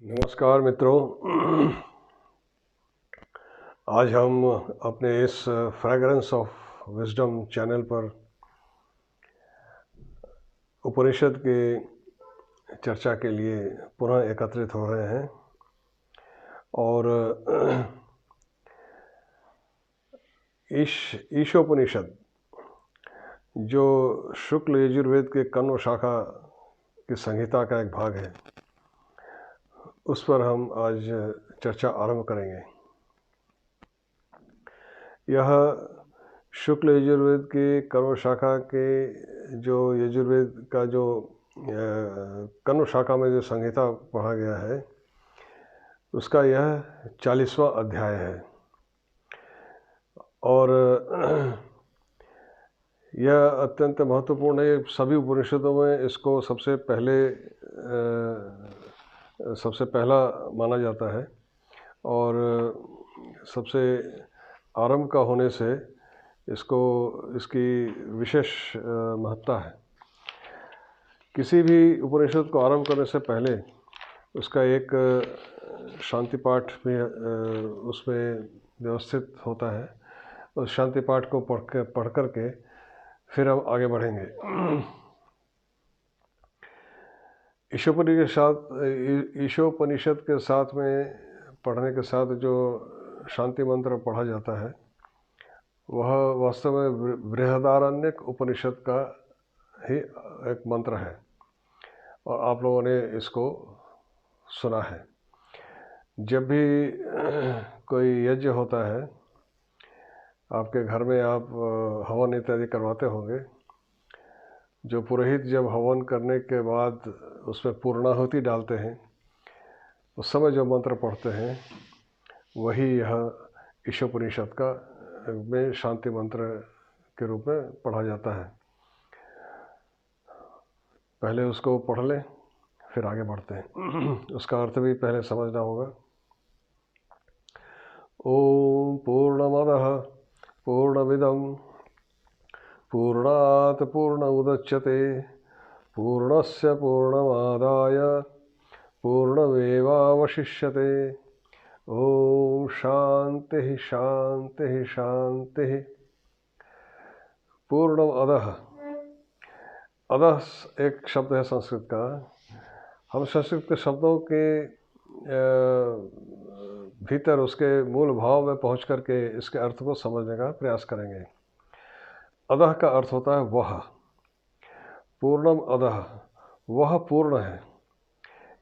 नमस्कार मित्रों। आज हम अपने इस फ्रेग्रेंस ऑफ विजडम चैनल पर उपनिषद के चर्चा के लिए पुनः एकत्रित हो रहे हैं और ईशोपनिषद जो शुक्ल यजुर्वेद के कण्व शाखा की संहिता का एक भाग है, उस पर हम आज चर्चा आरंभ करेंगे। यह शुक्ल यजुर्वेद के कण्व शाखा के जो यजुर्वेद का जो कण्व शाखा में जो संहिता पढ़ा गया है, उसका यह 40वां अध्याय है और यह अत्यंत महत्वपूर्ण है। सभी उपनिषदों में इसको सबसे पहला माना जाता है और सबसे आरंभ का होने से इसकी विशेष महत्ता है। किसी भी उपनिषद को आरंभ करने से पहले उसका एक शांति पाठ भी उसमें व्यवस्थित होता है। उस शांति पाठ को पढ़ करके फिर हम आगे बढ़ेंगे। ईशोपनिषद के साथ में पढ़ने के साथ जो शांति मंत्र पढ़ा जाता है, वह वास्तव में बृहदारण्यक उपनिषद का ही एक मंत्र है और आप लोगों ने इसको सुना है। जब भी कोई यज्ञ होता है, आपके घर में आप हवन इत्यादि करवाते होंगे। जो पुरोहित जब हवन करने के बाद उसमें पूर्णाहुति डालते हैं, उस समय जो मंत्र पढ़ते हैं वही यह ईशोपनिषद का में शांति मंत्र के रूप में पढ़ा जाता है। पहले उसको पढ़ लें, फिर आगे बढ़ते हैं। उसका अर्थ भी पहले समझना होगा। ओम पूर्णमदः पूर्णमिदं पूर्णात् पूर्णमुदच्यते पूर्णस्य पूर्णमादाय पूर्णमेवावशिष्यते। ओम शांति शांति शांति। पूर्णम अधः। अधः एक शब्द है संस्कृत का। हम संस्कृत के शब्दों के भीतर उसके मूल भाव में पहुंच करके इसके अर्थ को समझने का प्रयास करेंगे। अधः का अर्थ होता है वह। पूर्णम अधः, वह पूर्ण है।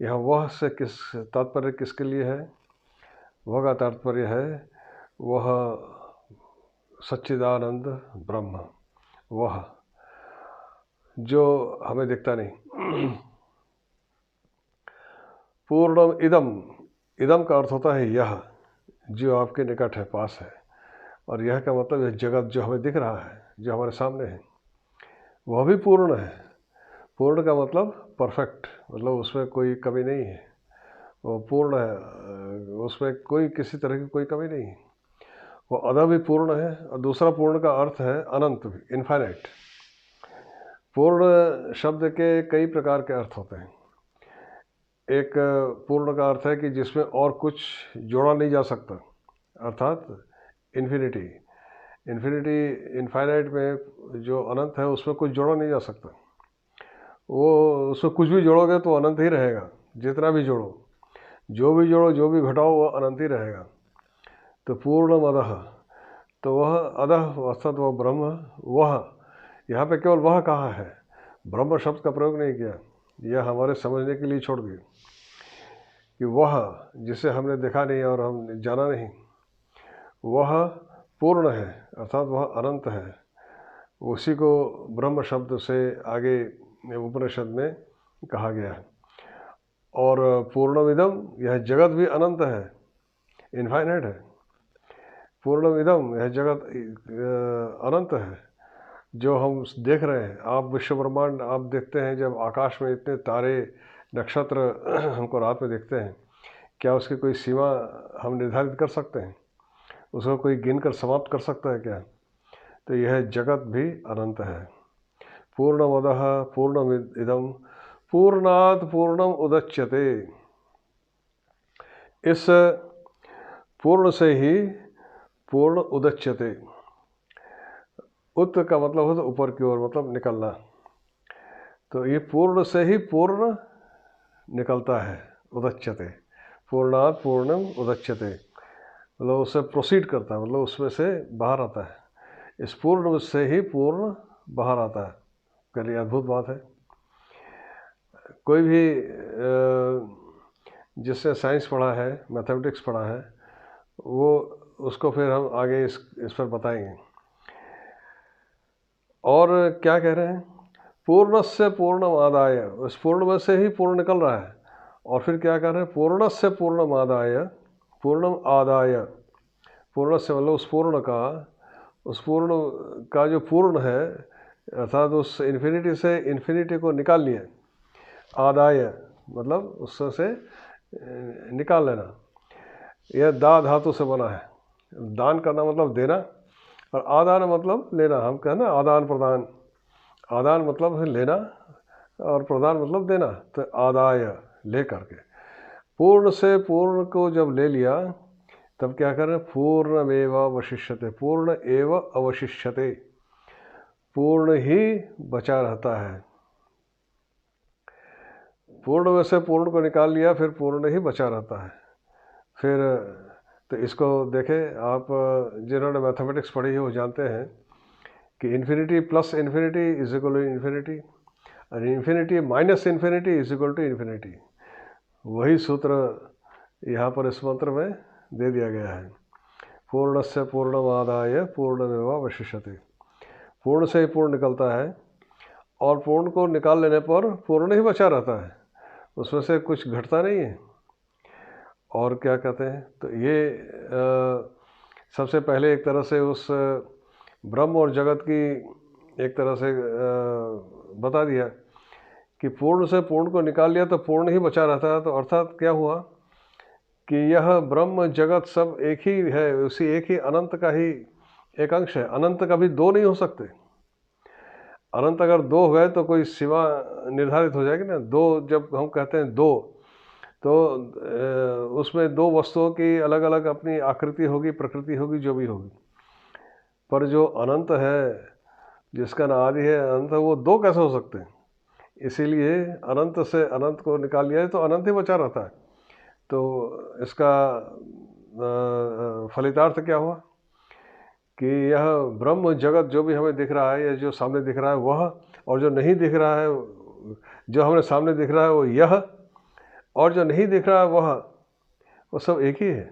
यह वह से तात्पर्य किसके लिए है? वह का तात्पर्य है वह सच्चिदानंद ब्रह्म, वह जो हमें दिखता नहीं। पूर्णम इदम, इदम का अर्थ होता है यह, जो आपके निकट है, पास है। और यह का मतलब यह जगत जो हमें दिख रहा है, जो हमारे सामने है, वह भी पूर्ण है। पूर्ण का मतलब परफेक्ट, मतलब उसमें कोई कमी नहीं है, वो पूर्ण है, उसमें कोई किसी तरह की कोई कमी नहीं है। वो अदा भी पूर्ण है। और दूसरा पूर्ण का अर्थ है अनंत भी, इनफाइनाइट। पूर्ण शब्द के कई प्रकार के अर्थ होते हैं। एक पूर्ण का अर्थ है कि जिसमें और कुछ जोड़ा नहीं जा सकता, अर्थात इन्फिनिटी। इनफाइनाइट में जो अनंत है उसमें कुछ जोड़ा नहीं जा सकता। वो उसमें कुछ भी जोड़ोगे तो अनंत ही रहेगा। जितना भी जोड़ो, जो भी जोड़ो, जो भी घटाओ, वह अनंत ही रहेगा। तो पूर्ण अधः, तो वह अधः अर्थात वह ब्रह्म, वह यहाँ पे केवल वह कहा है, ब्रह्म शब्द का प्रयोग नहीं किया। यह हमारे समझने के लिए छोड़ दिया कि वह जिसे हमने देखा नहीं और हम जाना नहीं, वह पूर्ण है, अर्थात वह अनंत है। उसी को ब्रह्म शब्द से आगे उपनिषद में कहा गया है। और पूर्णमिदम, यह जगत भी अनंत है, इनफाइनाइट है। पूर्णमिदम, यह जगत अनंत है जो हम देख रहे हैं। आप विश्व ब्रह्मांड आप देखते हैं, जब आकाश में इतने तारे नक्षत्र हमको रात में देखते हैं, क्या उसकी कोई सीमा हम निर्धारित कर सकते हैं? उसको कोई गिन कर समाप्त कर सकता है क्या? तो यह जगत भी अनंत है। पूर्णमदः पूर्णमिदं पूर्णात् पूर्णम उदच्यते। इस पूर्ण से ही पूर्ण उदच्यते। उत का मतलब होता है ऊपर की ओर, मतलब निकलना। तो ये पूर्ण से ही पूर्ण निकलता है, उदच्यते। पूर्णात् पूर्णम उदच्यते, मतलब उससे प्रोसीड करता है, मतलब उसमें से बाहर आता है। इस पूर्ण से ही पूर्ण बाहर आता है। करिए, अद्भुत बात है। कोई भी जिसने साइंस पढ़ा है, मैथमेटिक्स पढ़ा है, वो उसको फिर हम आगे इस पर बताएंगे। और क्या कह रहे हैं, पूर्णस्य पूर्णमादाय, उस पूर्ण में से ही पूर्ण निकल रहा है। और फिर क्या कह रहे हैं, पूर्णस्य पूर्णमादाय पूर्णम आदाय। पूर्णस्य मतलब उस पूर्ण का जो पूर्ण है, अर्थात उस इन्फिनिटी से इन्फिनिटी को निकाल लिए। आदाय मतलब उससे निकाल लेना। यह दा धातु से बना है। दान करना मतलब देना, और आदान मतलब लेना। हम कहना आदान प्रदान, आदान मतलब है लेना और प्रदान मतलब देना। तो आदाय ले करके, पूर्ण से पूर्ण को जब ले लिया तब क्या करें, पूर्णमेव अवशिष्यते, पूर्ण एव अवशिष्यते, पूर्ण ही बचा रहता है। पूर्ण में से पूर्ण को निकाल लिया, फिर पूर्ण ही बचा रहता है। फिर तो इसको देखें आप, जिन्होंने मैथमेटिक्स पढ़ी है वो जानते हैं कि infinity plus infinity is equal to infinity, और infinity minus infinity is equal to infinity. वही सूत्र यहाँ पर इस मंत्र में दे दिया गया है। पूर्णस्य पूर्णमादाय पूर्णमेवावशिष्यते, पूर्ण से ही पूर्ण निकलता है, और पूर्ण को निकाल लेने पर पूर्ण ही बचा रहता है, उसमें से कुछ घटता नहीं है। और क्या कहते हैं, तो ये सबसे पहले एक तरह से उस ब्रह्म और जगत की एक तरह से बता दिया कि पूर्ण से पूर्ण को निकाल लिया तो पूर्ण ही बचा रहता है। तो अर्थात क्या हुआ कि यह ब्रह्म जगत सब एक ही है, उसी एक ही अनंत का ही एक अंश है। अनंत कभी दो नहीं हो सकते। अनंत अगर दो हो गए तो कोई सीमा निर्धारित हो जाएगी ना। दो जब हम कहते हैं दो, तो उसमें दो वस्तुओं की अलग अलग अपनी आकृति होगी, प्रकृति होगी, जो भी होगी। पर जो अनंत है, जिसका न आदि है अनंत है, वो दो कैसे हो सकते हैं। इसीलिए अनंत से अनंत को निकाल लिया है तो अनंत ही बचा रहता है। तो इसका फलितार्थ क्या हुआ कि यह ब्रह्म जगत जो भी हमें दिख रहा है, या जो सामने दिख रहा है वह, और जो नहीं दिख रहा है, जो हमें सामने दिख रहा है वो यह, और जो नहीं दिख रहा है वह, वो सब एक ही है।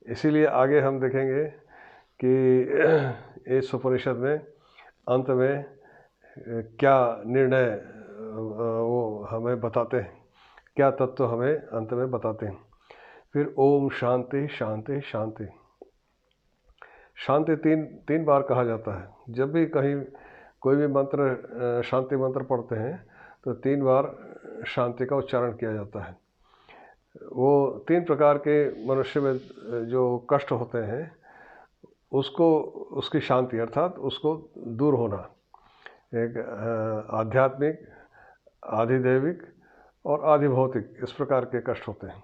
इसीलिए आगे हम देखेंगे कि इस उपनिषद में अंत में क्या निर्णय वो हमें बताते हैं, क्या तत्व हमें अंत में बताते हैं। फिर ओम शांति शांति शांति। शांति तीन बार कहा जाता है। जब भी कहीं कोई भी मंत्र, शांति मंत्र पढ़ते हैं तो 3 बार शांति का उच्चारण किया जाता है। वो 3 प्रकार के मनुष्य में जो कष्ट होते हैं उसको, उसकी शांति अर्थात उसको दूर होना। एक आध्यात्मिक, आधिदैविक और आधिभौतिक, इस प्रकार के कष्ट होते हैं।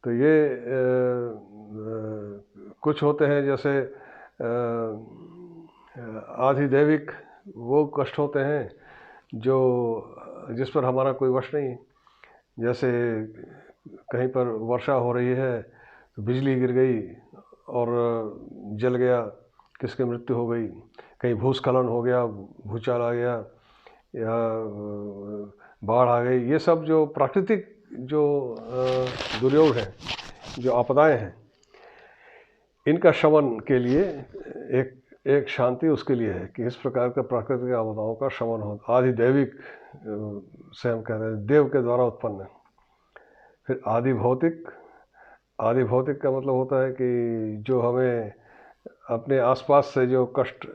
तो ये कुछ होते हैं जैसे आधिदैविक, वो कष्ट होते हैं जो जिस पर हमारा कोई वश नहीं है। जैसे कहीं पर वर्षा हो रही है तो बिजली गिर गई और जल गया, किसकी मृत्यु हो गई, कहीं भूस्खलन हो गया, भूचाल आ गया, या बाढ़ आ गई। ये सब जो प्राकृतिक जो दुर्योग हैं, जो आपदाएं हैं, इनका शमन के लिए एक शांति उसके लिए है कि इस प्रकार के प्राकृतिक आपदाओं का शमन हो। आधिदैविक से हम कहते हैं देव के द्वारा उत्पन्न। फिर आधिभौतिक, आधिभौतिक का मतलब होता है कि जो हमें अपने आसपास से जो कष्ट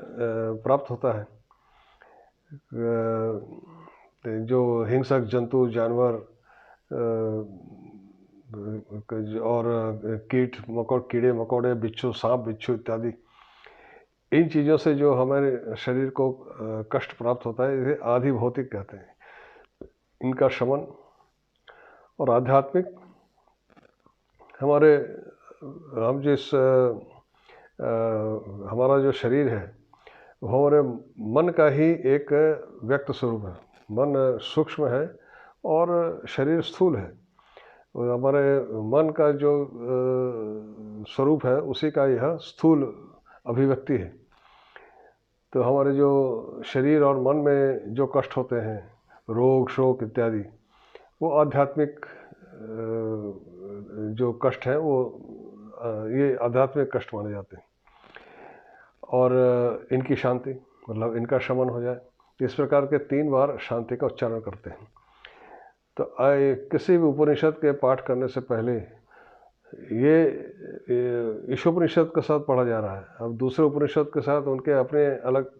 प्राप्त होता है, जो हिंसक जंतु, जानवर और कीड़े मकोड़े, बिच्छू, सांप बिच्छू इत्यादि, इन चीज़ों से जो हमारे शरीर को कष्ट प्राप्त होता है, इसे आधिभौतिक कहते हैं। इनका शमन। और आध्यात्मिक, हमारे हम जिस हमारा जो शरीर है वो हमारे मन का ही एक व्यक्त स्वरूप है। मन सूक्ष्म है और शरीर स्थूल है। और हमारे मन का जो स्वरूप है उसी का यह स्थूल अभिव्यक्ति है। तो हमारे जो शरीर और मन में जो कष्ट होते हैं, रोग शोक इत्यादि, वो आध्यात्मिक जो कष्ट है वो ये आध्यात्मिक कष्ट माने जाते हैं। और इनकी शांति मतलब इनका शमन हो जाए, इस प्रकार के 3 बार शांति का उच्चारण करते हैं। तो किसी भी उपनिषद के पाठ करने से पहले ये ईशोपनिषद के साथ पढ़ा जा रहा है। अब दूसरे उपनिषद के साथ उनके अपने अलग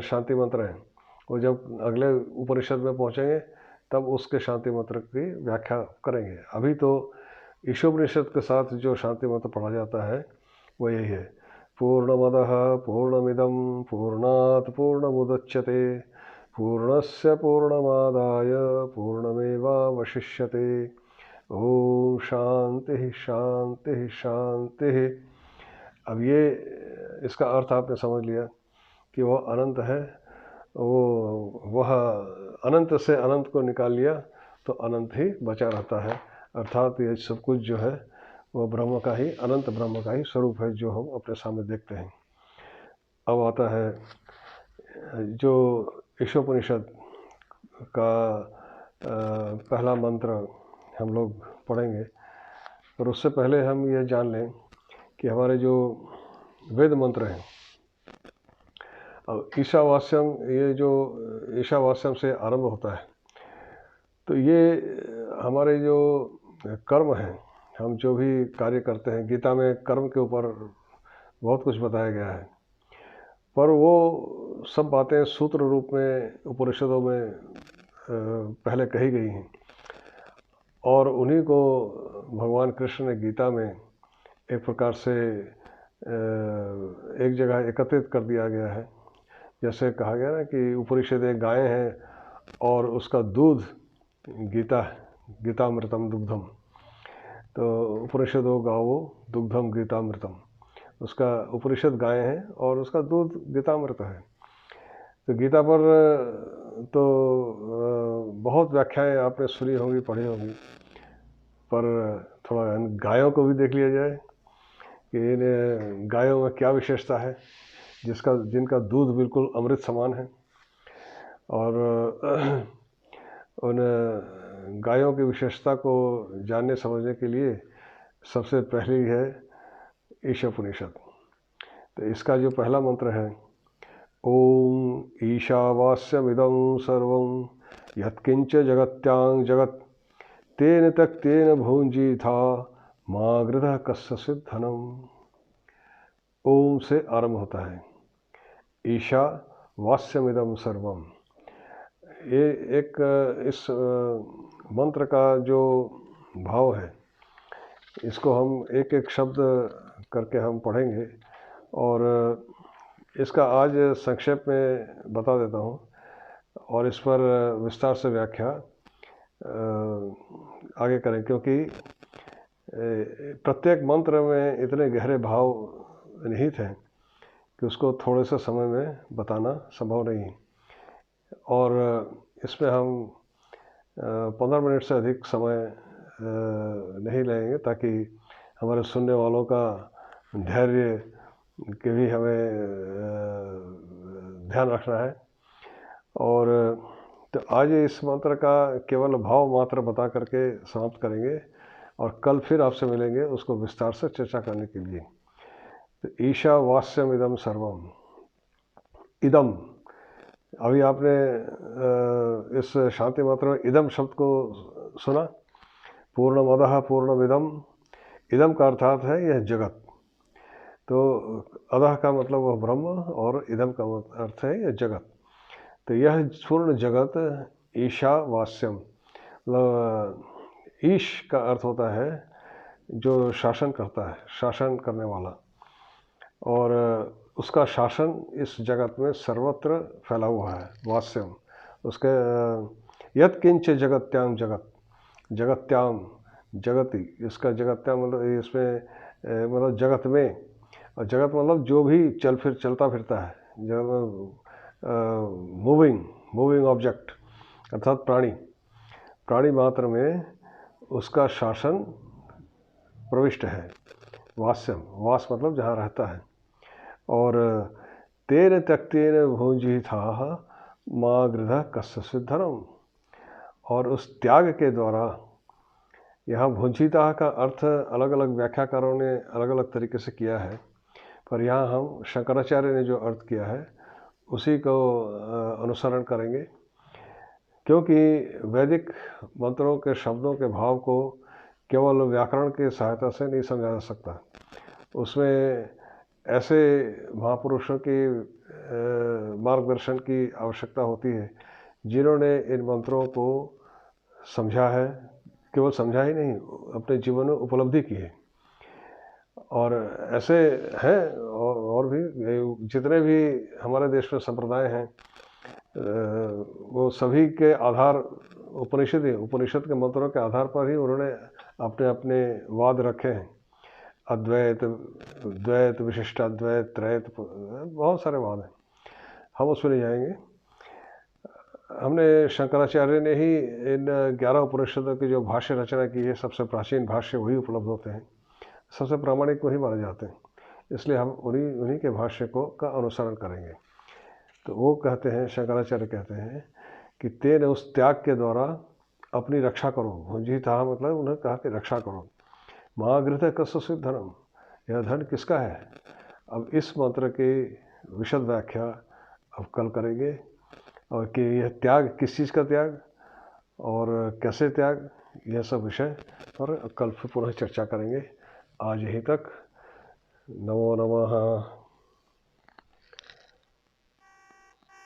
शांति मंत्र हैं। वो जब अगले उपनिषद में पहुंचेंगे तब उसके शांति मंत्र की व्याख्या करेंगे। अभी तो ईशोपनिषद के साथ जो शांति मंत्र पढ़ा जाता है वो यही है, पूर्णमदः पूर्णमिदं पूर्णात् पूर्णमुदच्यते पूर्णस्य पूर्णमादाय पूर्णमेवावशिष्यते। ओम शांति शांति शांति। अब ये इसका अर्थ आपने समझ लिया कि वह अनंत है। वह अनंत से अनंत को निकाल लिया तो अनंत ही बचा रहता है। अर्थात ये सब कुछ जो है वह ब्रह्म का ही, अनंत ब्रह्म का ही स्वरूप है जो हम अपने सामने देखते हैं। अब आता है जो ईशोपनिषद का पहला मंत्र हम लोग पढ़ेंगे, पर उससे पहले हम ये जान लें कि हमारे जो वेद मंत्र हैं, अब ईशावास्यम, ये जो ईशावास्यम से आरंभ होता है, तो ये हमारे जो कर्म हैं, हम जो भी कार्य करते हैं, गीता में कर्म के ऊपर बहुत कुछ बताया गया है, पर वो सब बातें सूत्र रूप में उपनिषदों में पहले कही गई हैं और उन्हीं को भगवान कृष्ण ने गीता में एक प्रकार से एक जगह एकत्रित कर दिया गया है। जैसे कहा गया ना कि उपनिषद एक गाय है और उसका दूध गीता है, गीतामृतम दुग्धम। तो उपनिषदो गावो दुग्धम गीतामृतम, उसका उपनिषद गाय है और उसका दूध गीतामृत है। तो गीता पर तो बहुत व्याख्याएं आपने सुनी होंगी, पढ़ी होंगी, पर थोड़ा इन गायों को भी देख लिया जाए कि इन गायों में क्या विशेषता है जिनका दूध बिल्कुल अमृत समान है। और उन गायों की विशेषता को जानने समझने के लिए सबसे पहले ही है ईशोपनिषद। तो इसका जो पहला मंत्र है, ओम ईशावास्यमिदं सर्वं यत्किंच जगत्यां जगत् तेन त्यक्तेन भुञ्जीथा मा गृधः कस्य धनम। ओम से आरंभ होता है, ईशा वास्यमिदं सर्वम। ये एक इस मंत्र का जो भाव है, इसको हम एक एक शब्द करके हम पढ़ेंगे और इसका आज संक्षेप में बता देता हूँ और इस पर विस्तार से व्याख्या आगे करें, क्योंकि प्रत्येक मंत्र में इतने गहरे भाव निहित हैं कि उसको थोड़े से समय में बताना संभव नहीं है। और इसमें हम 15 मिनट से अधिक समय नहीं लेंगे, ताकि हमारे सुनने वालों का धैर्य के भी हमें ध्यान रखना है। और तो आज इस मंत्र का केवल भाव मात्र बता करके समाप्त करेंगे और कल फिर आपसे मिलेंगे उसको विस्तार से चर्चा करने के लिए। तो ईशावास्यम इदम सर्वम, इदम, अभी आपने इस शांति मंत्र में इदम शब्द को सुना। पूर्णमदः पूर्णमिदम, इदम का अर्थात है यह जगत। तो अदह का मतलब वह ब्रह्म और इदम का अर्थ है यह जगत। तो यह पूर्ण जगत ईशावास्यम, मतलब ईश का अर्थ होता है जो शासन करता है, शासन करने वाला, और उसका शासन इस जगत में सर्वत्र फैला हुआ है। वास्यम उसके यत्किंच जगत्याम जगत, जगत्याम जगति, इसका जगत्या मतलब इसमें मतलब जगत में, और जगत मतलब जो भी चलता फिरता है, जब मूविंग ऑब्जेक्ट अर्थात प्राणी मात्र में उसका शासन प्रविष्ट है। वास मतलब जहाँ रहता है। और तेन त्यक्तेन भुंजीथाः मा गृधः कस्य सिद्धरम, और उस त्याग के द्वारा, यहाँ भुंजीता का अर्थ अलग अलग व्याख्याकारों ने अलग अलग तरीके से किया है, पर यहाँ हम शंकराचार्य ने जो अर्थ किया है उसी को अनुसरण करेंगे, क्योंकि वैदिक मंत्रों के शब्दों के भाव को केवल व्याकरण की सहायता से नहीं समझा जा सकता। उसमें ऐसे महापुरुषों की मार्गदर्शन की आवश्यकता होती है जिन्होंने इन मंत्रों को समझा है, केवल समझा ही नहीं, अपने जीवन में उपलब्धि की है। और ऐसे हैं और भी जितने भी हमारे देश में संप्रदाय हैं, वो सभी के आधार उपनिषद के मंत्रों के आधार पर ही उन्होंने अपने अपने वाद रखे हैं। अद्वैत, द्वैत, विशिष्टाद्वैत, त्रैत, बहुत सारे वाद हैं, हम उसमें नहीं जाएंगे। हमने शंकराचार्य ने ही इन 11 उपनिषदों की जो भाष्य रचना की है, सबसे प्राचीन भाष्य वही उपलब्ध होते हैं, सबसे प्रामाणिक वही माने जाते हैं, इसलिए हम उन्हीं के भाष्य का अनुसरण करेंगे। तो वो कहते हैं, शंकराचार्य कहते हैं कि तेन, उस त्याग के द्वारा अपनी रक्षा करो। भुंजीथा मतलब उन्हें कहा कि रक्षा करो। महागृत कस्य धनम, यह धन किसका है। अब इस मंत्र की विशद व्याख्या अब कल करेंगे, और कि यह त्याग किस चीज़ का त्याग और कैसे त्याग, यह सब विषय पर कल फिर पुनः चर्चा करेंगे। आज यहीं तक। नमो नमः।